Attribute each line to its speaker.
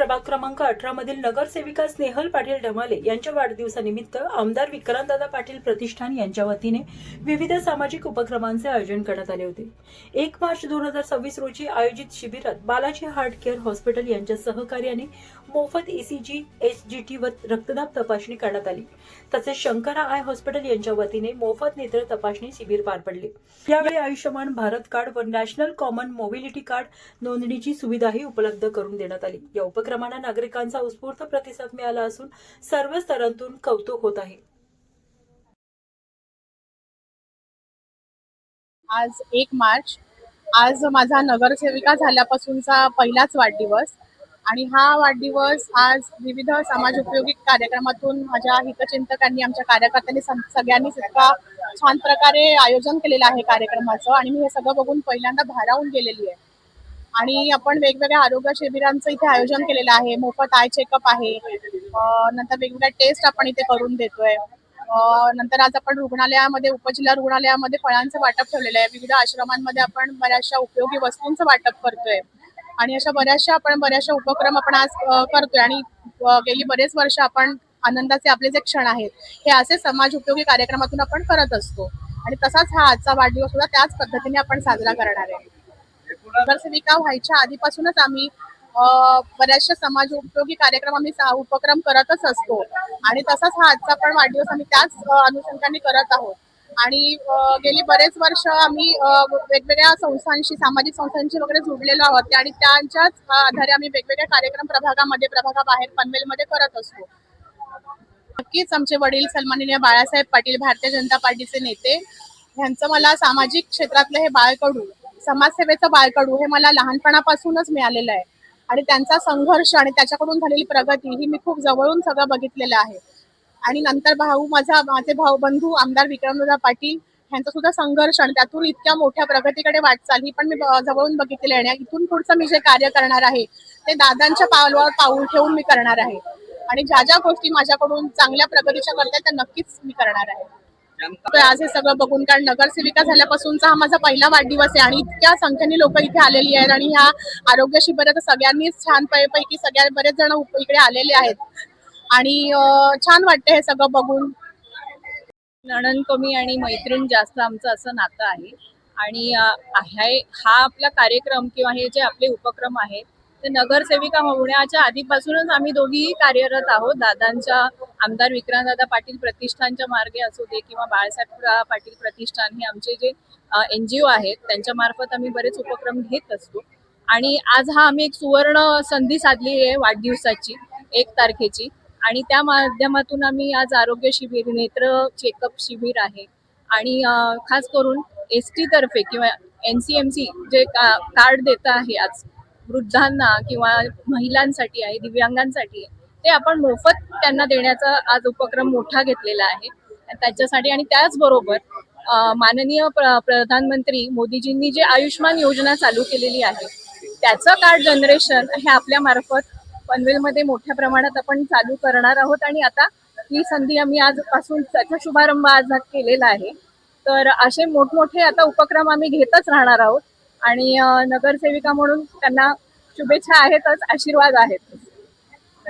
Speaker 1: प्रभाग क्रमांक 18 मधील नगरसेविका स्नेहल पाटील ढमाले यांच्या वाढदिवसानिमित्त आमदार विक्रांतदादा पाटील प्रतिष्ठान यांच्या वतीने विविध सामाजिक उपक्रमांचे आयोजन करण्यात आले होते। 1 मार्च 2026 रोजी आयोजित शिबिरात बालाजी हार्ट केअर हॉस्पिटल यांच्या सहकार्याने मोफत ECG, HGT व रक्तदाब तपासणी करण्यात आली। तसेच शंकरा आय हॉस्पिटल यांच्या वतीने मोफत नेत्र तपासणी शिबिर पार पडले। यावेळी आयुष्यमान भारत कार्ड व नॅशनल कॉमन मोबिलिटी कार्ड नोंदणीची सुविधाही उपलब्ध करून देण्यात आली। या उपक्रमांना नागरिकांचा उत्स्फूर्त प्रतिसाद मिळाला असून सर्व स्तरांतून कौतुक होत आहे।
Speaker 2: आज 1 मार्च, आज माझा नगरसेविका झाल्यापासूनचा पहिलाच वाढदिवस आणि हा वाढदिवस आज विविध समाज उपयोगी कार्यक्रमातून माझ्या हितचिंतकांनी, आमच्या कार्यकर्त्यांनी सगळ्यांनीच इतका छान प्रकारे आयोजन केलेलं आहे कार्यक्रमाचं आणि मी हे सगळं बघून पहिल्यांदा भारावून गेलेली आहे। आणि आपण वेगवेगळ्या आरोग्य शिबिरांचं इथे आयोजन केलेलं आहे। मोफत आय चेकअप आहे, नंतर वेगवेगळ्या टेस्ट आपण इथे करून देतोय। नंतर आज आपण रुग्णालयामध्ये, उपजिल्हा रुग्णालयामध्ये फळांचं वाटप ठेवलेलं आहे। विविध आश्रमांमध्ये आपण बऱ्याचशा उपयोगी वस्तूंचं वाटप करतोय आणि अशा बऱ्याचशा उपक्रम आपण आज करतोय आणि गेली बरेच वर्ष आपण आनंदाचे आपले जे क्षण आहेत हे असे समाज उपयोगी कार्यक्रमातून आपण करत असतो आणि तसाच हा आजचा वाढदिवस सुद्धा त्याच पद्धतीने आपण साजरा करणार आहे। नगरसेविका व्हायच्या आधीपासूनच आम्ही बऱ्याचशा समाज उपयोगी कार्यक्रम आम्ही उपक्रम करतच असतो आणि तसाच हा आजचा पण वाढदिवस आम्ही त्याच अनुषंगाने करत आहोत आणि गेली बरेच वर्ष आम्ही वेगवेगळ्या संस्थांशी, सामाजिक संस्थांशी वगैरे जुडलेलो आहोत आणि त्यांच्याच आधारे आम्ही वेगवेगळे कार्यक्रम प्रभागाबाहेर पनवेलमध्ये करत असतो। नक्कीच आमचे वडील सन्माननीय बाळासाहेब पाटील, भारतीय जनता पार्टीचे नेते, ह्यांचं मला सामाजिक क्षेत्रातलं हे बाळकडू, समाजसेवेचं बाळकडू हे मला लहानपणापासूनच मिळालेलं आहे आणि त्यांचा संघर्ष आणि त्याच्याकडून झालेली प्रगती ही मी खूप जवळून सगळं बघितलेलं आहे। आणि नंतर माझे भाऊ बंधू आमदार विक्रांतदादा पाटील ह्यांचा सुद्धा संघर्ष आणि त्यातून इतक्या मोठ्या प्रगतीकडे वाटचाल ही पण मी जवळून बघितलेली आहे आणि इथून पुढचं मी जे कार्य करणार आहे ते दादांच्या पावलावर पाऊल ठेवून मी करणार आहे आणि ज्या गोष्टी माझ्याकडून चांगल्या प्रगतीच्या करतायत त्या नक्कीच मी करणार आहे। आज हे सगळं बघून, कारण नगरसेविका झाल्यापासूनचा हा माझा पहिला वाढदिवस आहे आणि इतक्या संख्येने लोक इथे आलेली आहेत आणि ह्या आरोग्य शिबिरात सगळ्यांनीच छान पैकी बरेच जण इकडे आलेले आहेत आणि छान वाटतं हे सगळं बघून।
Speaker 3: नणन कमी आणि मैत्रीण जास्त आमचं असं नातं आहे आणि हा आपला कार्यक्रम किंवा हे जे आपले उपक्रम आहेत ते नगरसेविका होण्याच्या आधीपासूनच आम्ही दोघीही कार्यरत आहोत। दादांच्या आमदार विक्रांतदादा पाटील प्रतिष्ठानच्या मार्गे असू दे किंवा बाळासाहेब पाटील प्रतिष्ठान हे आमचे जे NGO आहेत त्यांच्या मार्फत आम्ही बरेच उपक्रम घेत असतो आणि आज आम्ही एक सुवर्ण संधी साधली आहे वाढदिवसाची 1 तारखेची आणि त्या माध्यमातून आम्ही आज आरोग्य शिबिर, नेत्र चेकअप शिबिर आहे आणि खास करून ST तर्फे किंवा NCMC जे कार्ड देत आहे आज वृद्धांना किंवा महिलांसाठी आहे, दिव्यांगांसाठी आहे, ते आपण मोफत त्यांना देण्याचा आज उपक्रम मोठा घेतलेला आहे। त्याच्यासाठी आणि त्याचबरोबर माननीय प्रधानमंत्री मोदीजींनी जे आयुष्मान योजना चालू केलेली आहे त्याचं कार्ड जनरेशन हे आपल्या मार्फत पनवेलमध्ये मोठ्या प्रमाणात आपण चालू करणार आहोत आणि आता ही संधी आम्ही आजपासून त्याचा शुभारंभ आज केलेला आहे। तर असे मोठमोठे आता उपक्रम आम्ही घेतच राहणार आहोत आणि नगरसेविका म्हणून त्यांना शुभेच्छा आहेतच, आशीर्वाद आहेत।